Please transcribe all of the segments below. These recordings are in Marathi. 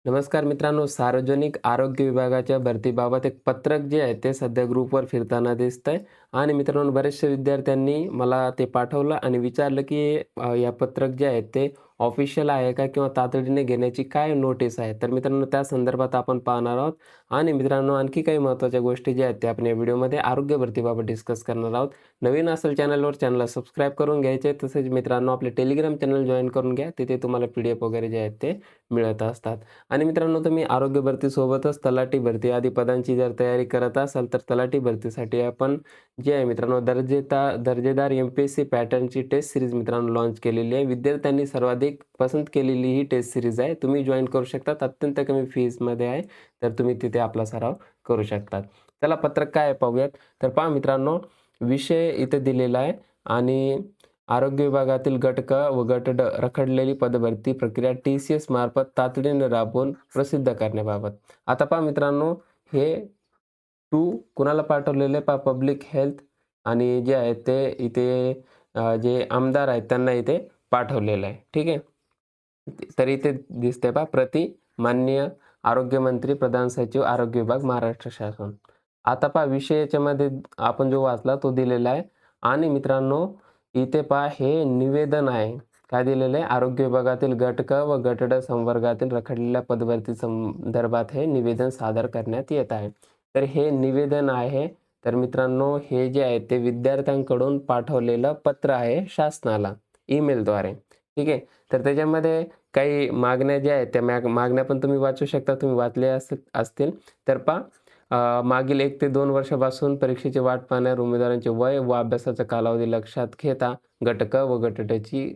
नमस्कार मित्रांनो, सार्वजनिक आरोग्य विभागाच्या भरतीबाबत एक पत्रक जे आहे ते सध्या ग्रुपवर फिरताना दिसतंय आणि मित्रांनो बऱ्याचशा विद्यार्थ्यांनी मला ते पाठवलं आणि विचारलं, की या पत्रक जे आहे ते ऑफिशियल आहे का किंवा तातडीने घेण्याची काय नोटीस आहे? तर मित्रांनो त्या संदर्भात आपण पाहणार आहोत आणि मित्रांनो आणखी काही महत्त्वाच्या गोष्टी ज्या आहेत त्या आपण या व्हिडिओमध्ये आरोग्य भरतीबाबत डिस्कस करणार आहोत. नवीन असेल चॅनलवर चॅनलला सबस्क्राईब करून घ्यायचे. तसेच मित्रांनो आपले टेलिग्राम चॅनल जॉइन करून घ्या. तिथे तुम्हाला PDF वगैरे जे आहेत ते मिळत असतात. आणि मित्रांनो तुम्ही आरोग्य भरतीसोबतच तलाठी भरती आदी पदांची जर तयारी करत असाल, तर तलाठी भरतीसाठी आपण जे आहे मित्रांनो दर्जेदार MPSC पॅटर्नची टेस्ट सीरीज मित्रांनो लॉन्च केलेली आहे. विद्यार्थ्यांनी सर्वाधिक पसंत केलेली ही टेस्ट सीरीज आहे. तुम्ही जॉइन करू शकतात. अत्यंत कमी फीजमध्ये आहे. तर तुम्ही तिथे आपला सराव करू शकतात. चला पत्रक काय आहे पाहूयात. तर पहा मित्रांनो, विषय इथे दिलेला आहे आणि आरोग्य विभागातील गट क व गट ड रखडलेली पदभरती प्रक्रिया TCS मार्फत तातडीने राबवून प्रसिद्ध करण्याबाबत. आता पहा मित्रांनो, हे कुणाला पाठवलेलं आहे पहा, पब्लिक हेल्थ आणि जे आहे ते इथे जे आमदार आहेत त्यांना इथे पाठवलेलं आहे. ठीक आहे. तर इथे दिसतंय पहा, प्रति माननीय आरोग्यमंत्री, प्रधान सचिव, आरोग्य विभाग, महाराष्ट्र शासन. आता पहा विषय याच्यामध्ये आपण जो वाचला तो दिलेला आहे आणि मित्रांनो इथे पहा हे निवेदन आहे. काय दिलेलं आहे? आरोग्य विभागातील गट क व गट ड संवर्गातील रखडलेल्या पदभरती संदर्भात हे निवेदन सादर करण्यात येत आहे. तर हे निवेदन आहे. तर मित्रांनो हे जे आहे ते विद्यार्थ्यांकडून पाठवलेलं पत्र आहे शासनाला ईमेलद्वारे. ठीक आहे. तर त्याच्यामध्ये काही मागण्या ज्या आहेत त्या मागण्या पण तुम्ही वाचू शकता. तुम्ही वाचल्या असतील. तर पहा, मागील 1 ते 2 वर्षापासून परीक्षेची वाट पाहणाऱ्या उमेदवारांचे वय व अभ्यासाचा कालावधी लक्षात घेता गट क व गट ड ची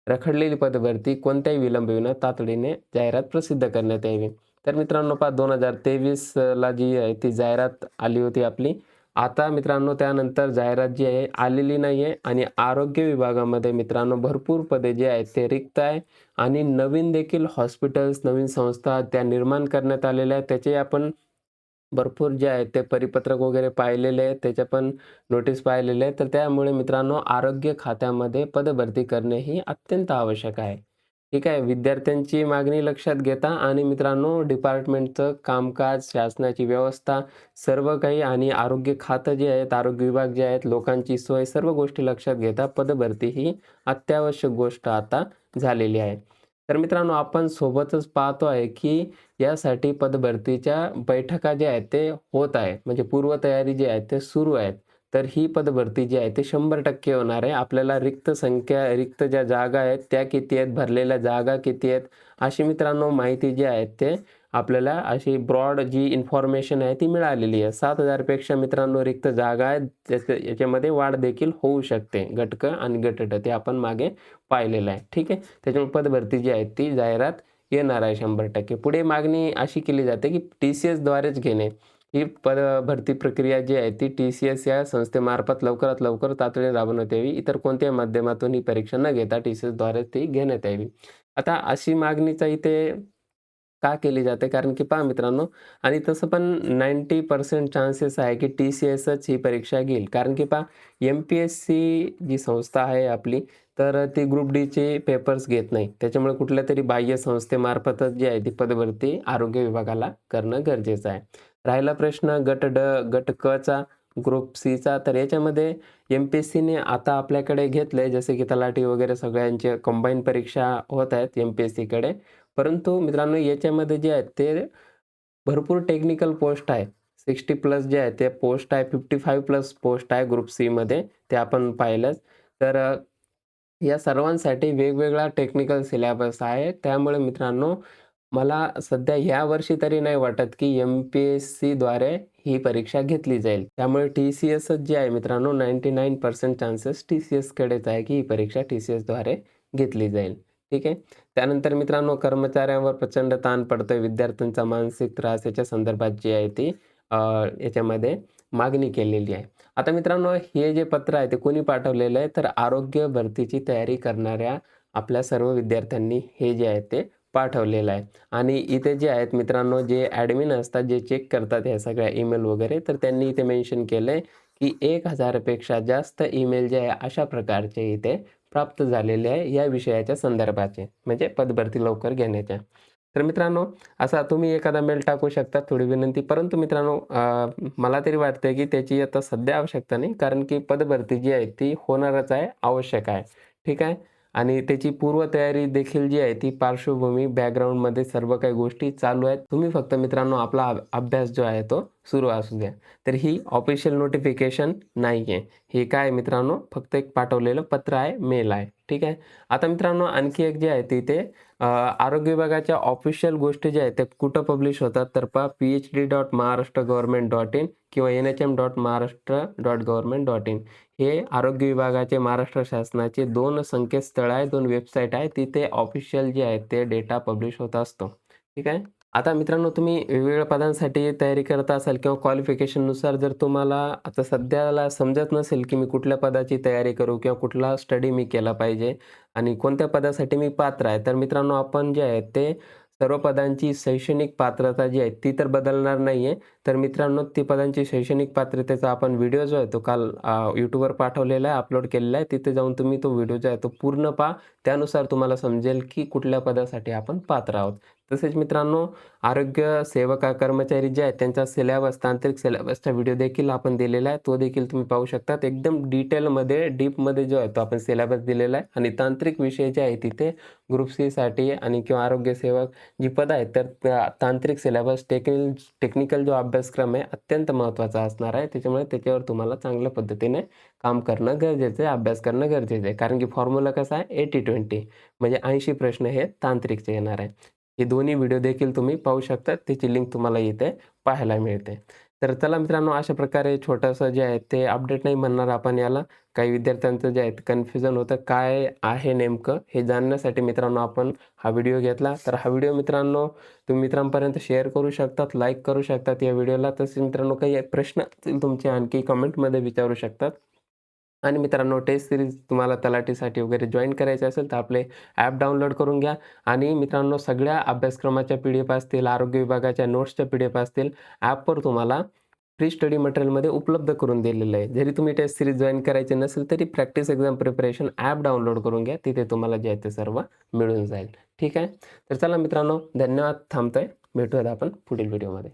रखडलेली पदभरती कोणत्याही विलंबविना तातडीने जाहिरात प्रसिद्ध करण्यात यावी. तर मित्रांनो पहा 2023 ला जी आहे ती जाहिरात आली होती आपली. आता मित्रांनो त्यानंतर जाहिरात जी आहे आलेली नाही आहे आणि आरोग्य विभागामध्ये मित्रांनो भरपूर पदे जी आहेत ते रिक्त आहे आणि नवीन देखील हॉस्पिटल्स, नवीन संस्था त्या निर्माण करण्यात आलेल्या आहेत. त्याचे आपण भरपूर जे आहेत ते परिपत्रक वगैरे पाहिलेले आहेत. त्याच्या पण नोटीस पाहिलेल्या आहेत. तर त्यामुळे मित्रांनो आरोग्य खात्यामध्ये पदभरती करणे ही अत्यंत आवश्यक आहे. ठीक आहे. विद्यार्थ्यांची मागणी लक्षात घेता आणि मित्रांनो डिपार्टमेंटचं कामकाज, शासनाची व्यवस्था सर्व काही आणि आरोग्य खातं जे आहेत, आरोग्य विभाग जे आहेत, लोकांची सोय सर्व गोष्टी लक्षात घेता पदभरती ही अत्यावश्यक गोष्ट आता झालेली आहे. तर मित्रांनो आपण सोबतच पाहतो आहे, की यासाठी पदभरतीच्या बैठका ज्या आहेत ते होत आहे. म्हणजे पूर्वतयारी जी आहे ते सुरू आहेत. तर ही पदभरती जी आहे ते 100% होणार आहे. आपल्याला रिक्त ज्या जागा आहेत त्या किती आहेत, भरलेल्या जागा किती आहेत, अशी मित्रांनो माहिती जी आहे ते आपल्याला अशी ब्रॉड जी इन्फॉर्मेशन आहे ती मिळालेली आहे. 7,000 पेक्षा मित्रांनो रिक्त जागा आहेत. याच्यामध्ये वाढ देखील होऊ शकते. गट क आणि गट ड ते आपण मागे पाहिलेलं आहे. ठीक आहे. त्याच्यामुळे पदभरती जी आहे ती जाहिरात येणार आहे 100%. पुढे मागणी अशी केली जाते, की TCSद्वारेच घेणे. ही भरती प्रक्रिया जी आहे ती TCS या संस्थेमार्फत लवकरात लवकर तातडीने राबवण्यात यावी. इतर कोणत्याही माध्यमातून ही परीक्षा न घेता TCSद्वारे ती घेण्यात यावी. आता अशी मागणीचा इथे का केली जाते? कारण की पहा मित्रांनो आणि तसं पण 90% चान्सेस आहे, की TCSच ही परीक्षा घेईल. कारण की पहा MPSC जी संस्था आहे आपली, तर ती ग्रुप डीचे पेपर्स घेत नाही. त्याच्यामुळे कुठल्यातरी बाह्य संस्थेमार्फतच जी आहे ती पदभरती आरोग्य विभागाला करणं गरजेचं आहे. राहिला प्रश्न गट ड, गट कचा, ग्रुप सीचा, तर याच्यामध्ये MPSCने आता आपल्याकडे घेतलंय जसे की तलाठी वगैरे सगळ्यांच्या कंबाईन परीक्षा होत आहेत MPSCकडे. परंतु मित्रांनो याच्यामध्ये जे आहेत ते भरपूर टेक्निकल पोस्ट आहे. 60 प्लस जे आहे ते पोस्ट आहे, 55 प्लस पोस्ट आहे ग्रुप सीमध्ये ते आपण पाहिलंच. तर या सर्वांसाठी वेगवेगळा टेक्निकल सिलेबस आहे. त्यामुळे मित्रांनो मला सध्या यावर्षी तरी नाही वाटत, की MPSCद्वारे ही परीक्षा घेतली जाईल. त्यामुळे TCSच जे आहे मित्रांनो 99% चान्सेस TCSकडेच आहे, की ही परीक्षा TCSद्वारे घेतली जाईल. ठीक आहे. त्यानंतर मित्रांनो कर्मचाऱ्यांवर प्रचंड ताण पडतोय. विद्यार्थ्यांचा मानसिक त्रास याच्या संदर्भात जी आहे ती याच्यामध्ये मागणी केलेली आहे. आता मित्रांनो हे जे पत्र आहे ते कोणी पाठवलेलं आहे? तर आरोग्य भरतीची तयारी करणाऱ्या आपल्या सर्व विद्यार्थ्यांनी हे जे आहे ते पाठवलेलं आहे. आणि इथे जे आहेत मित्रांनो जे ॲडमिन असतात, जे चेक करतात ह्या सगळ्या ईमेल वगैरे, तर त्यांनी इथे मेन्शन केलंय, की 1000 पेक्षा जास्त ईमेल जे आहे अशा प्रकारचे इथे प्राप्त झालेले आहे या विषयाच्या संदर्भाचे, म्हणजे पदभरती लवकर घेण्याच्या. तर मित्रांनो असा तुम्ही एखादा मेल टाकू शकता, थोडी विनंती. परंतु मित्रांनो मला तरी वाटतंय की त्याची आता सध्या आवश्यकता नाही, कारण की पदभरती जी आहे ती होणारच आहे, आवश्यक आहे. ठीक आहे. आणि त्याची पूर्वतयारी देखील जी आहे ती पार्श्वभूमी बॅकग्राऊंडमध्ये सर्व काही गोष्टी चालू आहेत. तुम्ही फक्त मित्रांनो आपला अभ्यास जो आहे तो सुरू असू द्या. तर ही ऑफिशियल नोटिफिकेशन नाही आहे. हे काय आहे मित्रांनो, फक्त एक पाठवलेलं पत्र आहे, मेल आहे. ठीक आहे. आता मित्रांनो आणखी एक जे आहे तिथे आरोग्य विभागाच्या ऑफिशियल गोष्टी ज्या आहेत त्या कुठं पब्लिश होतात तर पहा phd.maharashtragov.in किंवा nham.maharashtra.government.in हे आरोग्य विभागाचे महाराष्ट्र शासनाचे 2 संकेतस्थळ आहे, 2 वेबसाईट आहे. तिथे ऑफिशियल जे आहे ते डेटा पब्लिश होत असतो. ठीक आहे. आता मित्रांनो तुम्ही वेगवेगळ्या पदांसाठी तयारी करत असाल किंवा क्वालिफिकेशननुसार जर तुम्हाला आता सध्याला समजत नसेल, की मी कुठल्या पदाची तयारी करू किंवा कुठला स्टडी मी केला पाहिजे आणि कोणत्या पदासाठी मी पात्र आहे. तर मित्रांनो आपण जे आहे ते सर्व पदांची शैक्षणिक पात्रता जी आहे ती तर बदलणार नाही आहे. तर मित्रांनो ती पदांची शैक्षणिक पात्रतेचा आपण व्हिडिओ जो आहे तो काल YouTubeवर पाठवलेला आहे, अपलोड केलेला आहे. तिथे जाऊन तुम्ही तो व्हिडिओ जो आहे तो पूर्ण पहा. त्यानुसार तुम्हाला समजेल, की कुठल्या पदासाठी आपण पात्र आहोत. तसेच मित्रांनो आरोग्य सेवक कर्मचारी जे आहेत त्यांचा सिलेबस, तांत्रिक सिलेबसचा व्हिडिओ देखील आपण दिलेला आहे. तो देखील तुम्ही पाहू शकता. एकदम डिटेलमध्ये, डीपमध्ये जो आहे तो आपण सिलेबस दिलेला आहे आणि तांत्रिक विषय जे आहे तिथे ग्रुप सीसाठी आणि किंवा आरोग्य सेवक जी पदं आहेत तर तांत्रिक सिलेबस, टेक्निकल जो अभ्यासक्रम आहे अत्यंत महत्त्वाचा असणार आहे. त्याच्यामुळे त्याच्यावर तुम्हाला चांगल्या पद्धतीने काम करणं गरजेचं आहे, अभ्यास करणं गरजेचं आहे. कारण की फॉर्म्युला कसा आहे 80-20 म्हणजे 80 प्रश्न हे तांत्रिकचे येणार आहे. हे दोन्ही व्हिडिओ देखील तुम्ही पाहू शकता. त्याची लिंक तुम्हाला इथे पाहायला मिळते. तर चला मित्रांनो अशा प्रकारे छोटंसं जे आहे ते अपडेट नाही म्हणणार आपण याला. काही विद्यार्थ्यांचं जे आहे कन्फ्युजन होतं काय आहे नेमकं हे जाणण्यासाठी मित्रांनो आपण हा व्हिडिओ घेतला. तर हा व्हिडिओ मित्रांनो तुम्ही मित्रांपर्यंत शेअर करू शकतात, लाईक करू शकतात या व्हिडिओला. तसेच मित्रांनो काही प्रश्न असतील तुमचे आणखी कमेंटमध्ये विचारू शकतात. आणि मित्रांनो टेस्ट सीरीज तुम्हाला तलाठीसाठी वगैरे जॉइन करायचे असेल तर आपले ॲप डाउनलोड करून घ्या. आणि मित्रांनो सगळ्या अभ्यासक्रमाच्या PDF असतील, आरोग्य विभागाच्या नोट्सच्या PDF असतील, ॲपवर तुम्हाला फ्री स्टडी मटेरियलमध्ये उपलब्ध करून दिलेलं आहे. जरी तुम्ही टेस्ट सीरीज जॉइन करायचे नसेल तरी practice exam preparation app download करून घ्या. तिथे तुम्हाला जे आहे ते सर्व मिळून जाईल. ठीक आहे. तर चला मित्रांनो धन्यवाद. थांबतोय. भेटूयात आपण पुढील व्हिडिओमध्ये.